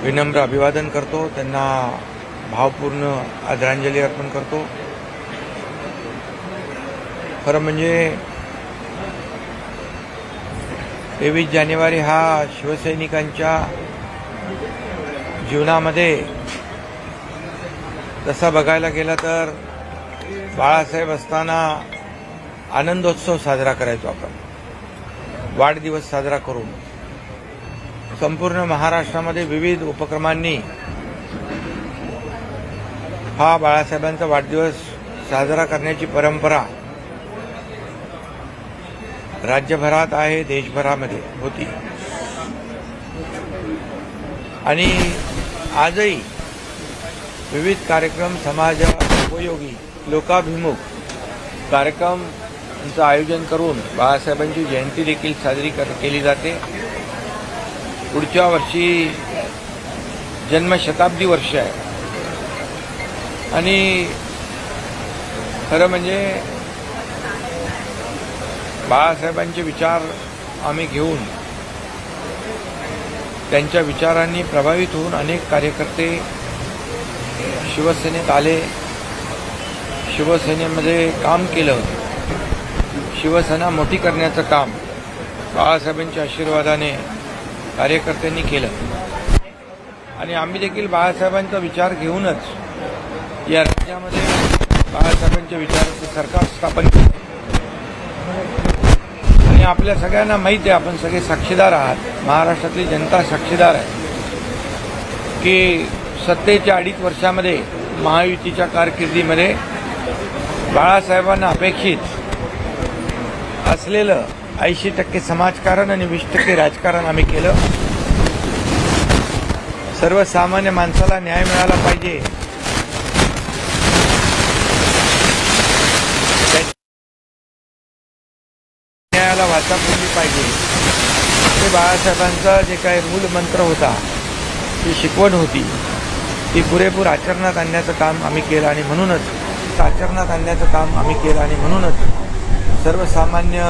विनम्र अभिवादन करतो, त्यांना भावपूर्ण आदरांजली अर्पण करतो। खरं म्हणजे 23 जानेवारी हा शिवसैनिकांच्या जीवनामध्ये तसा बघायला गेला तर बाळासाहेब असताना आनंदोत्सव साजरा करायचो आपण, वाढदिवस साजरा करून संपूर्ण महाराष्ट्रामध्ये विविध उपक्रमांनी हा बाळासाहेबांचा वाढदिवस साजरा करण्याची परंपरा राज्यभरात आहे, देशभरामध्ये होती आणि आजही विविध कार्यक्रम समाजोपयोगी लोकाभिमुख कार्यक्रमांचं आयोजन करून बाळासाहेबांची जयंती देखील साजरी केली जाते। पुढच्या वर्षी जन्मशताब्दी वर्ष आहे आणि खरं म्हणजे बाळासाहेबांचे विचार आम्ही घेऊन त्यांच्या विचारांनी प्रभावित होऊन अनेक कार्यकर्ते शिवसेनेत आले, शिवसेनेमध्ये काम केलं, शिवसेना मोठी करण्याचं काम बाळासाहेबांच्या आशीर्वादाने कार्यकर्त्यांनी केलं आणि आम्ही देखील बाळासाहेबांचा विचार घेऊनच या राज्यामध्ये बाळासाहेबांच्या विचाराचं सरकार स्थापन केलं आणि आपल्या सगळ्यांना माहिती आहे, आपण सगळे साक्षीदार आहात, महाराष्ट्रातली जनता साक्षीदार आहे की सत्तेच्या 2.5 वर्षामध्ये महायुतीच्या कारकिर्दीमध्ये बाळासाहेबांना अपेक्षित असलेलं 80% समाजकारण आणि 20% राजकारण आम्ही केलं। सर्वसामान्य माणसाला न्याय मिळाला पाहिजे, न्यायाला वाचा फोडली पाहिजे, हे बाळासाहेबांचा जे काही मूल मंत्र होता, ती शिकवण होती, ती पुरेपूर आचरणात आणण्याचं काम आम्ही केलं आणि म्हणूनच आचरणात आणण्याचं काम आम्ही केलं आणि म्हणूनच सर्वसामान्य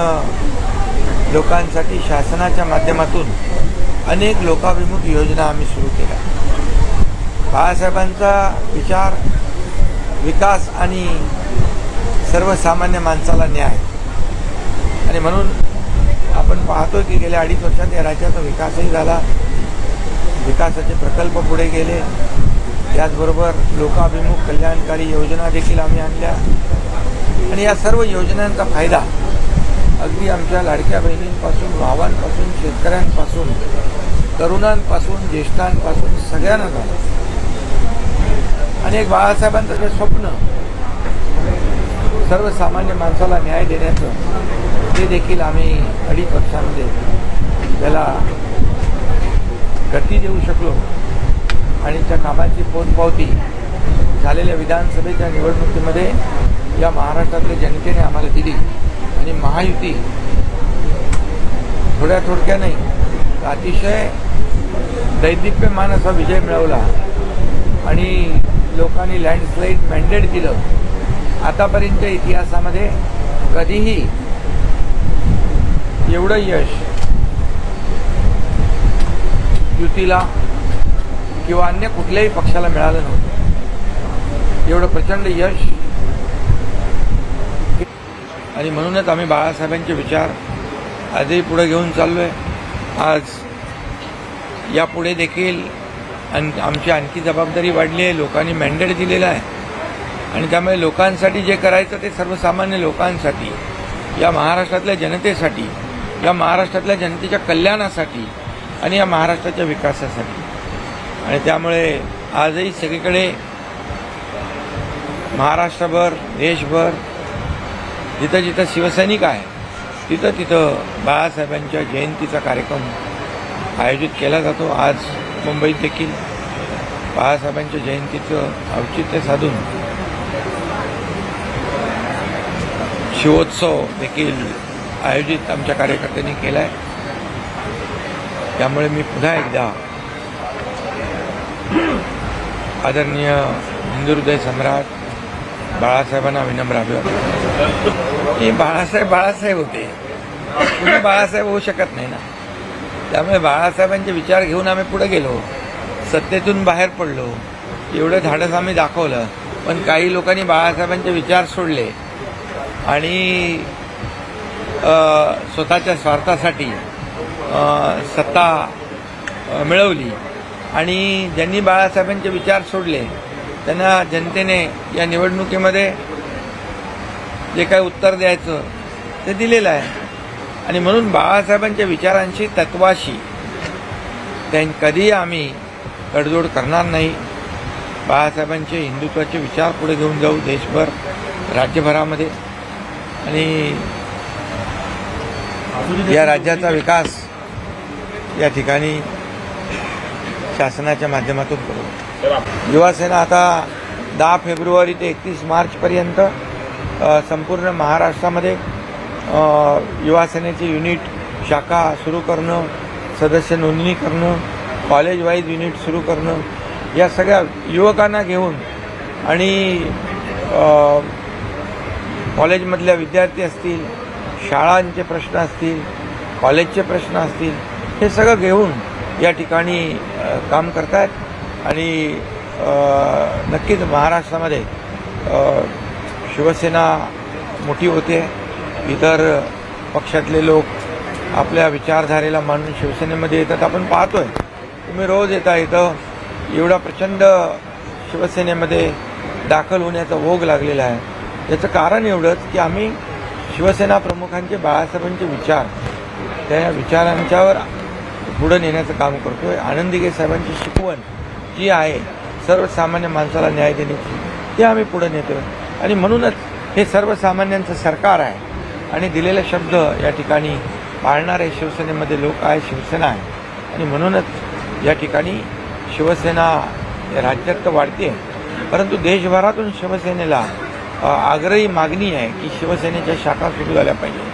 लोकांसाठी शासनाच्या माध्यमातून अनेक लोकाभिमुख योजना आम्ही सुरू केल्या। बाळासाहेबांचा विचार विकास आणि सर्वसामान्य माणसाला न्याय आणि म्हणून आपण पाहतो की गेल्या 2.5 वर्षात या राज्याचा विकासही झाला, विकासाचे प्रकल्प पुढे गेले, त्याचबरोबर लोकाभिमुख कल्याणकारी योजना देखील आम्ही आणल्या आणि या सर्व योजनांचा फायदा अगदी आमच्या लाडक्या बहिणींपासून, भावांपासून, शेतकऱ्यांपासून, तरुणांपासून, ज्येष्ठांपासून सगळ्यांना झालं आणि एक बाळासाहेबांचं जे स्वप्न सर्वसामान्य माणसाला न्याय देण्याचं, ते देखील आम्ही 2.5 वर्षांमध्ये त्याला गती देऊ शकलो आणि त्या कामाची पोचपावती झालेल्या विधानसभेच्या निवडणुकीमध्ये या महाराष्ट्रातल्या जनतेने आम्हाला दिली आणि महायुती थोड्या नाही अतिशय दैदिप्यमान असा विजय मिळवला आणि लोकांनी लँडस्लाईड मॅन्डेट दिलं। आतापर्यंतच्या इतिहासामध्ये कधीही एवढं यश युतीला किंवा अन्य कुठल्याही पक्षाला मिळालं नव्हतं, एवढं प्रचंड यश आणि म्हणूनच आम्ही बाळासाहेबांचे विचार आजही पुढे घेऊन चाललोय। आज यापुढे देखील आमची आणखी जबाबदारी वाढली आहे, लोकांनी मॅन्डेट दिलेला आहे आणि त्यामुळे लोकांसाठी जे करायचं ते सर्वसामान्य लोकांसाठी, या महाराष्ट्रातल्या जनतेसाठी, या महाराष्ट्रातल्या जनतेच्या कल्याणासाठी आणि या महाराष्ट्राच्या विकासासाठी आणि त्यामुळे आजही सगळीकडे महाराष्ट्रभर, देशभर जिथं जिथं शिवसैनिक आहे तिथं बाळासाहेबांच्या जयंतीचा कार्यक्रम आयोजित केला जातो। आज मुंबईत देखील बाळासाहेबांच्या जयंतीचं औचित्य साधून शिवोत्सव देखील आयोजित आमच्या कार्यकर्त्यांनी केला आहे। त्यामुळे मी पुन्हा एकदा आदरणीय हिंदू हृदय सम्राट बाळासाहेबांना विनम्र अभिवादन। हे बाळासाहेब होते, तुम्ही बाळासाहेब होऊ शकत नाही ना, त्यामुळे बाळासाहेबांचे विचार घेऊन आम्ही पुढे गेलो, सत्तेतून बाहेर पडलो, एवढं धाडस आम्ही दाखवलं, पण काही लोकांनी बाळासाहेबांचे विचार सोडले आणि स्वतःच्या स्वार्थासाठी सत्ता मिळवली. आणि ज्यांनी बाळासाहेबांचे विचार सोडले त्यांना जनतेने या निवडणुकीमध्ये जे काही उत्तर द्यायचं ते दिलेलं आहे. आणि म्हणून बाळासाहेबांच्या विचारांशी, तत्वाशी कधीही आम्ही तडजोड करणार नाही. बाळासाहेबांचे हिंदुत्वाचे विचार पुढे घेऊन जाऊ देशभर, राज्यभरामध्ये, आणि या राज्याचा विकास या ठिकाणी शासनाच्या माध्यमातून करू. युवासेना आता 10 फेब्रुवारी ते 31 मार्चपर्यंत संपूर्ण महाराष्ट्रामध्ये युवासेनेचे युनिट, शाखा सुरू करणं, सदस्य नोंदणी करणं, कॉलेज वाईज युनिट सुरू करणं, या सगळ्या युवकांना घेऊन आणि कॉलेजमधल्या विद्यार्थी असतील, शाळांचे प्रश्न असतील, कॉलेजचे प्रश्न असतील, हे सगळं घेऊन या ठिकाणी काम करतायत. आणि नक्कीच महाराष्ट्रामध्ये शिवसेना मोठी होते. इतर पक्षातले लोक आपल्या विचारधारेला मानून शिवसेनेमध्ये येतात. आपण पाहतोय, तुम्ही रोज येता इथं, एवढा प्रचंड शिवसेनेमध्ये दाखल होण्याचा ओघ लागलेला आहे. याचं कारण एवढंच की आम्ही शिवसेना प्रमुखांचे, बाळासाहेबांचे विचार, त्या विचारांच्यावर पुढे नेण्याचं काम करतोय. आनंदीगे साहेबांची शिकवण जी आहे सर्वसामान्य माणसाला न्याय देण्याची, ते आम्ही पुढे नेतोय. आणि म्हणूनच हे सर्वसामान्यांचं सरकार आहे आणि दिलेले शब्द या ठिकाणी पाळणारे शिवसेनेमध्ये लोक आहे, शिवसेना आहे. आणि म्हणूनच या ठिकाणी शिवसेना राज्यात तर वाढते, परंतु देशभरातून शिवसेनेला आग्रही मागणी आहे की शिवसेनेच्या शाखा सुरू झाल्या पाहिजे,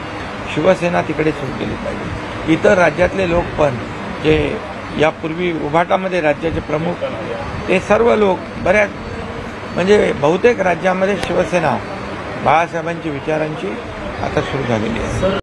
शिवसेना तिकडे सुरू केली पाहिजे. इतर राज्यातले लोक पण, जे यापूर्वी उभाटामध्ये राज्याचे प्रमुख, ते सर्व लोक बऱ्याच, म्हणजे बहुतेक राज्यामध्ये शिवसेना बाळासाहेबांची विचारांची आता सुरू झालेली आहे.